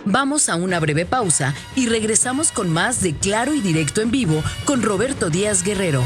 Vamos a una breve pausa y regresamos con más de Claro y Directo en Vivo con Roberto Díaz Guerrero.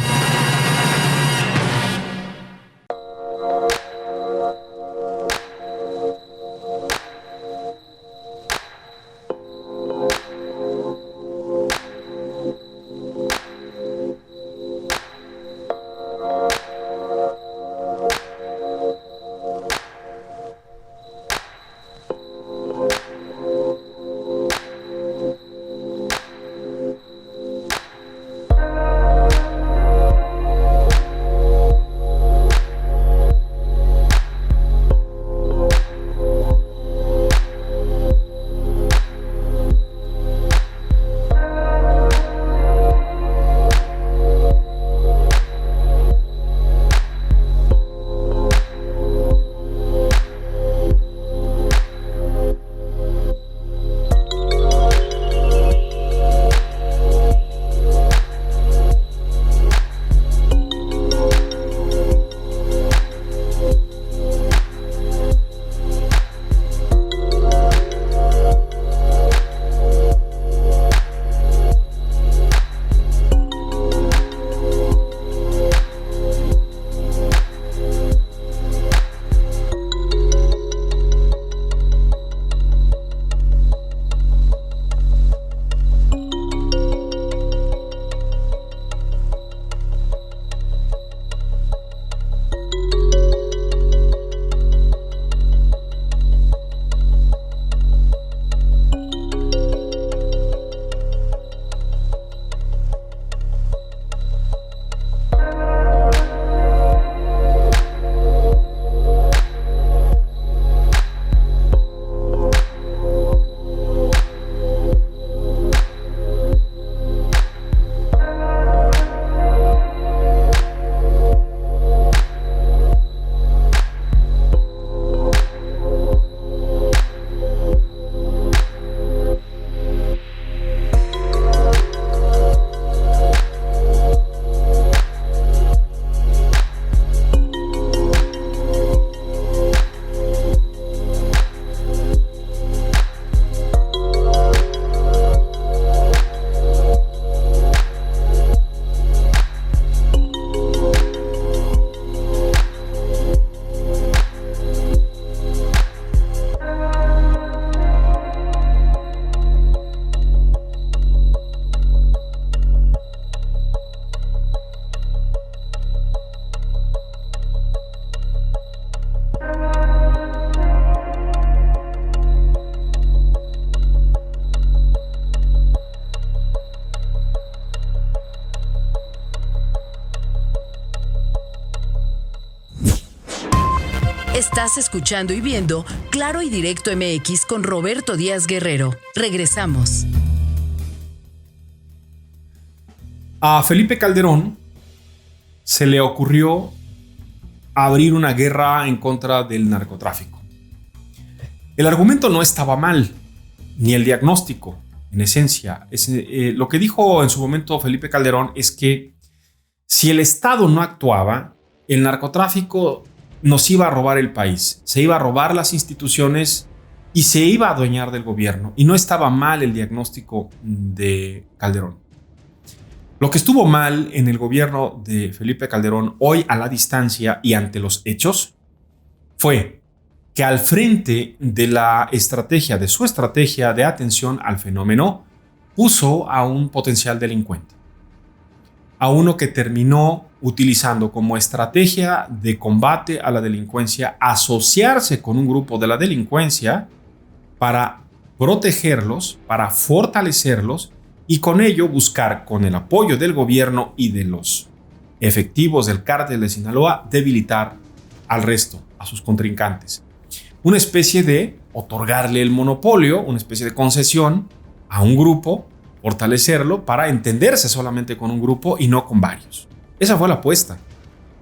Estás escuchando y viendo Claro y Directo MX con Roberto Díaz Guerrero. Regresamos. A Felipe Calderón se le ocurrió abrir una guerra en contra del narcotráfico. El argumento no estaba mal, ni el diagnóstico, en esencia. Lo que dijo en su momento Felipe Calderón es que si el Estado no actuaba, el narcotráfico nos iba a robar el país, se iba a robar las instituciones y se iba a adueñar del gobierno. Y no estaba mal el diagnóstico de Calderón. Lo que estuvo mal en el gobierno de Felipe Calderón, hoy a la distancia y ante los hechos, fue que al frente de su estrategia de atención al fenómeno, puso a un potencial delincuente. A uno que terminó utilizando como estrategia de combate a la delincuencia, asociarse con un grupo de la delincuencia para protegerlos, para fortalecerlos y con ello buscar, con el apoyo del gobierno y de los efectivos del cártel de Sinaloa, debilitar al resto, a sus contrincantes. Una especie de otorgarle el monopolio, una especie de concesión a un grupo, fortalecerlo para entenderse solamente con un grupo y no con varios. Esa fue la apuesta.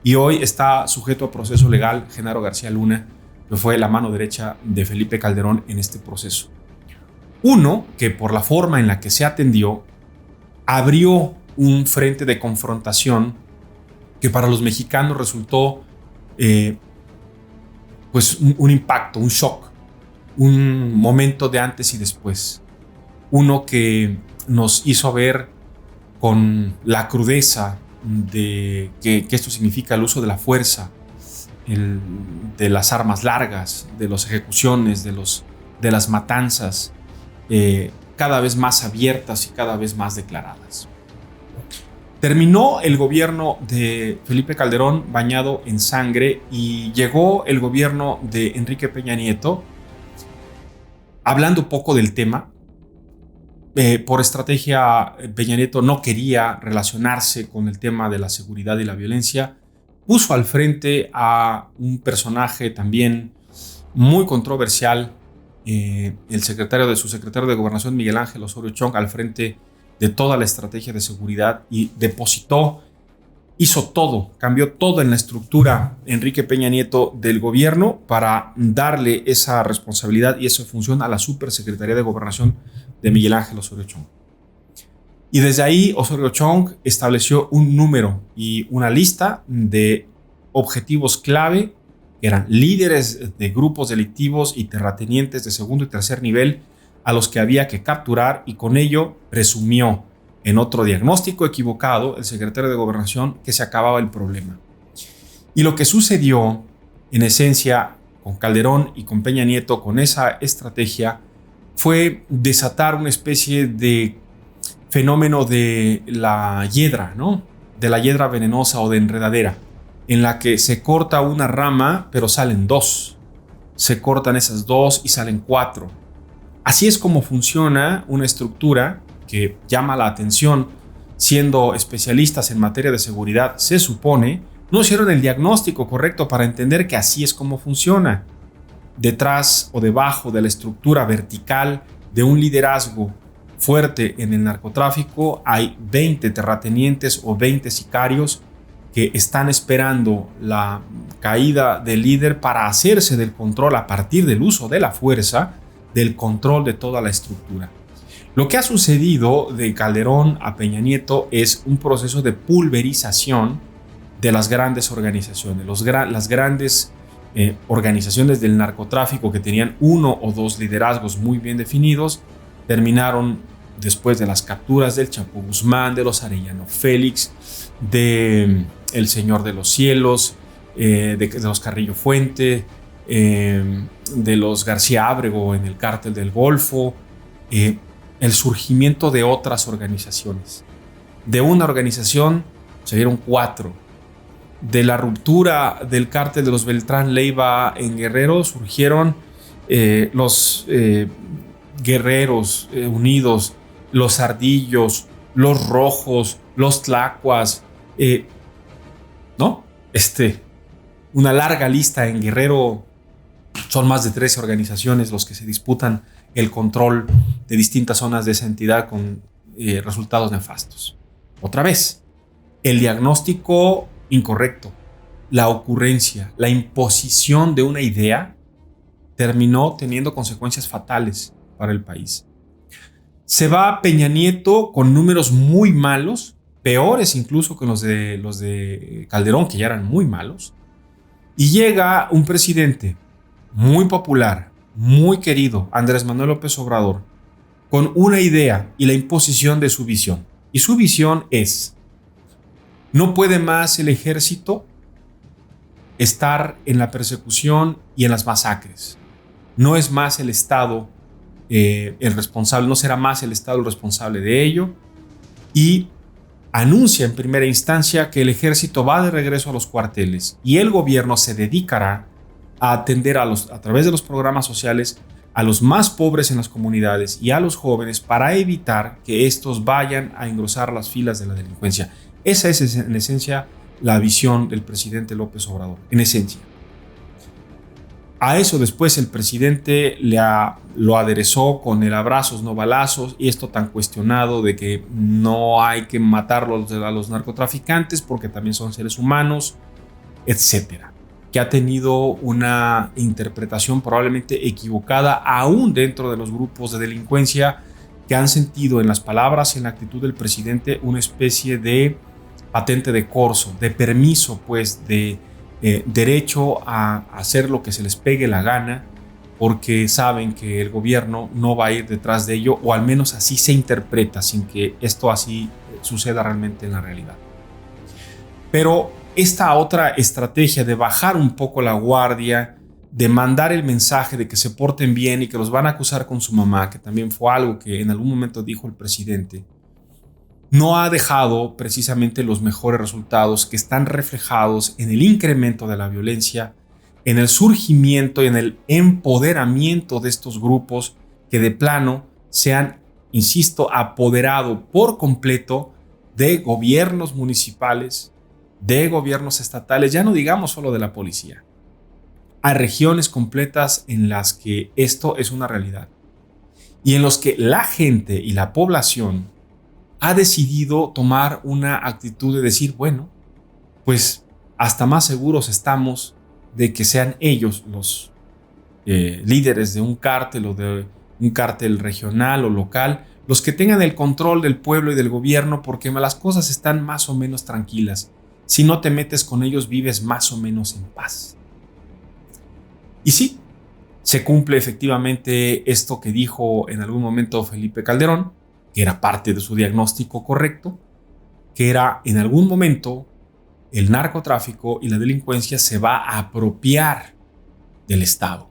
Y hoy está sujeto a proceso legal Genaro García Luna, que fue la mano derecha de Felipe Calderón en este proceso. Uno, que por la forma en la que se atendió, abrió un frente de confrontación que para los mexicanos resultó pues un impacto, un shock, un momento de antes y después. Uno que nos hizo ver con la crudeza de que esto significa el uso de la fuerza, de las armas largas, de las ejecuciones, de las matanzas, cada vez más abiertas y cada vez más declaradas. Terminó el gobierno de Felipe Calderón bañado en sangre y llegó el gobierno de Enrique Peña Nieto hablando poco del tema. Por estrategia, Peña Nieto no quería relacionarse con el tema de la seguridad y la violencia. Puso al frente a un personaje también muy controversial, su secretario de Gobernación, Miguel Ángel Osorio Chong, al frente de toda la estrategia de seguridad y hizo todo, cambió todo en la estructura Enrique Peña Nieto del gobierno para darle esa responsabilidad y esa función a la Supersecretaría de Gobernación de Miguel Ángel Osorio Chong. Y desde ahí Osorio Chong estableció un número y una lista de objetivos clave que eran líderes de grupos delictivos y terratenientes de segundo y tercer nivel a los que había que capturar, y con ello presumió en otro diagnóstico equivocado el secretario de Gobernación que se acababa el problema. Y lo que sucedió en esencia con Calderón y con Peña Nieto, con esa estrategia, fue desatar una especie de fenómeno de la hiedra, ¿no? De la hiedra venenosa o de enredadera, en la que se corta una rama, pero salen dos. Se cortan esas dos y salen cuatro. Así es como funciona una estructura que llama la atención. Siendo especialistas en materia de seguridad, se supone, no hicieron el diagnóstico correcto para entender que así es como funciona. Detrás o debajo de la estructura vertical de un liderazgo fuerte en el narcotráfico hay 20 terratenientes o 20 sicarios que están esperando la caída del líder para hacerse del control a partir del uso de la fuerza, del control de toda la estructura. Lo que ha sucedido de Calderón a Peña Nieto es un proceso de pulverización de las grandes organizaciones. Las grandes organizaciones del narcotráfico que tenían uno o dos liderazgos muy bien definidos terminaron después de las capturas del Chapo Guzmán, de los Arellano Félix, de el Señor de los Cielos, de los Carrillo Fuente, de los García Ábrego en el Cártel del Golfo, el surgimiento de otras organizaciones. De una organización se dieron 4. De la ruptura del Cártel de los Beltrán Leiva en Guerrero surgieron los Guerreros Unidos, los Ardillos, los Rojos, los Tlacuas, ¿no? Una larga lista en Guerrero Son más de 13 organizaciones los que se disputan el control de distintas zonas de esa entidad con resultados nefastos. Otra vez, el diagnóstico incorrecto, la ocurrencia, la imposición de una idea terminó teniendo consecuencias fatales para el país. Se va Peña Nieto con números muy malos, peores incluso que los de Calderón, que ya eran muy malos, y llega un presidente muy popular, muy querido, Andrés Manuel López Obrador, con una idea y la imposición de su visión. Y su visión es: no puede más el ejército estar en la persecución y en las masacres. No es más el Estado el responsable, no será más el Estado el responsable de ello. Y anuncia en primera instancia que el ejército va de regreso a los cuarteles y el gobierno se dedicará a atender a través de los programas sociales a los más pobres en las comunidades y a los jóvenes para evitar que estos vayan a engrosar las filas de la delincuencia. Esa es en esencia la visión del presidente López Obrador, en esencia. A eso después el presidente lo aderezó con el abrazos no balazos, y esto tan cuestionado de que no hay que matarlos a los narcotraficantes porque también son seres humanos, etcétera, que ha tenido una interpretación probablemente equivocada aún dentro de los grupos de delincuencia, que han sentido en las palabras y en la actitud del presidente una especie de patente de corso, de permiso, pues, de derecho a hacer lo que se les pegue la gana, porque saben que el gobierno no va a ir detrás de ello, o al menos así se interpreta, sin que esto así suceda realmente en la realidad. Pero esta otra estrategia de bajar un poco la guardia, de mandar el mensaje de que se porten bien y que los van a acusar con su mamá, que también fue algo que en algún momento dijo el presidente, no ha dejado precisamente los mejores resultados, que están reflejados en el incremento de la violencia, en el surgimiento y en el empoderamiento de estos grupos que de plano se han, insisto, apoderado por completo de gobiernos municipales, de gobiernos estatales, ya no digamos solo de la policía. Hay regiones completas en las que esto es una realidad y en los que la gente y la población ha decidido tomar una actitud de decir, bueno, pues hasta más seguros estamos de que sean ellos los líderes de un cártel o de un cártel regional o local, los que tengan el control del pueblo y del gobierno, porque las cosas están más o menos tranquilas. Si no te metes con ellos, vives más o menos en paz. Y sí, se cumple efectivamente esto que dijo en algún momento Felipe Calderón, que era parte de su diagnóstico correcto, que era en algún momento el narcotráfico y la delincuencia se va a apropiar del Estado,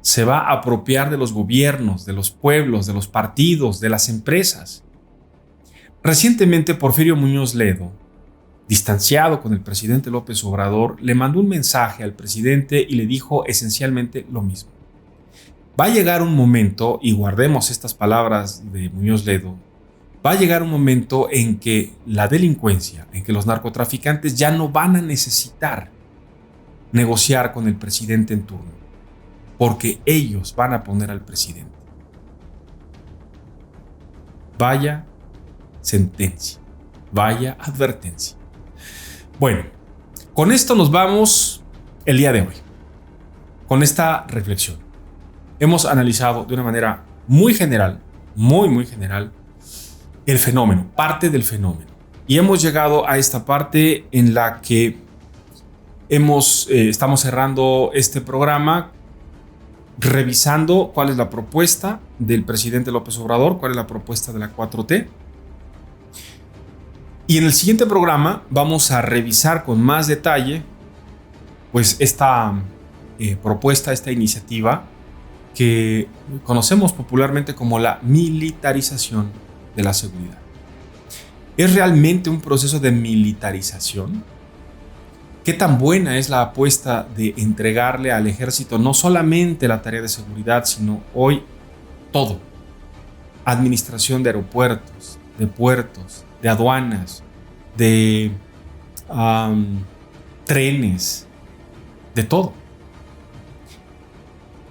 se va a apropiar de los gobiernos, de los pueblos, de los partidos, de las empresas. Recientemente Porfirio Muñoz Ledo, distanciado con el presidente López Obrador, le mandó un mensaje al presidente y le dijo esencialmente lo mismo. Va a llegar un momento, y guardemos estas palabras de Muñoz Ledo, va a llegar un momento en que la delincuencia, en que los narcotraficantes ya no van a necesitar negociar con el presidente en turno, porque ellos van a poner al presidente. Vaya sentencia, vaya advertencia. Bueno, con esto nos vamos el día de hoy, con esta reflexión. Hemos analizado de una manera muy general, muy general, el fenómeno, parte del fenómeno. Y hemos llegado a esta parte en la que estamos cerrando este programa revisando cuál es la propuesta del presidente López Obrador, cuál es la propuesta de la 4T. Y en el siguiente programa vamos a revisar con más detalle pues esta propuesta, esta iniciativa que conocemos popularmente como la militarización de la seguridad. ¿Es realmente un proceso de militarización? ¿Qué tan buena es la apuesta de entregarle al ejército no solamente la tarea de seguridad, sino hoy todo? Administración de aeropuertos, de puertos, de aduanas, de trenes, de todo.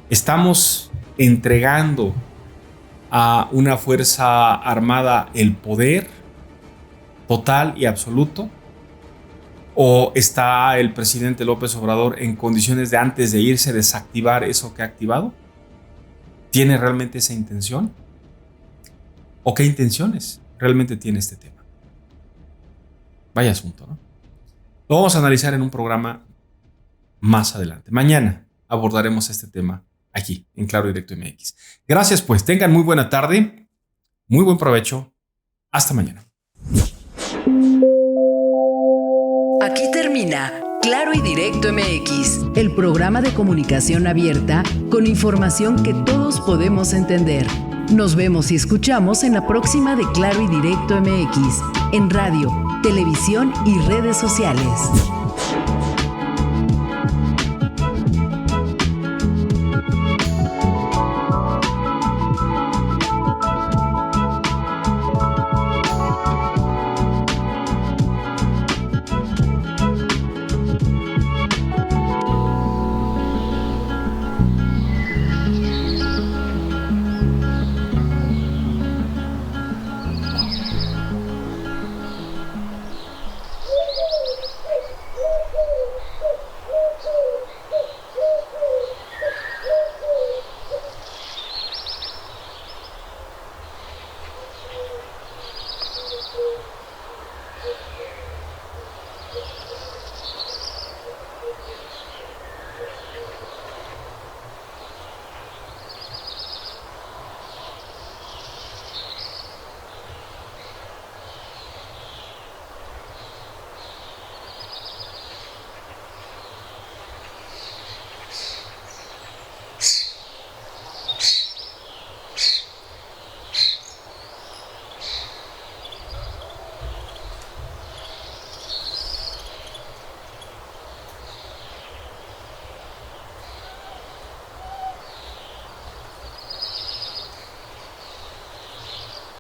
¿Estamos entregando a una fuerza armada el poder total y absoluto? ¿O está el presidente López Obrador en condiciones de, antes de irse, desactivar eso que ha activado? ¿Tiene realmente esa intención? ¿O qué intenciones realmente tiene este tema? Vaya asunto, ¿no? Lo vamos a analizar en un programa más adelante. Mañana abordaremos este tema aquí, en Claro Directo MX. Gracias, pues. Tengan muy buena tarde, muy buen provecho. Hasta mañana. Aquí termina Claro y Directo MX, el programa de comunicación abierta con información que todos podemos entender. Nos vemos y escuchamos en la próxima de Claro y Directo MX, en radio, televisión y redes sociales.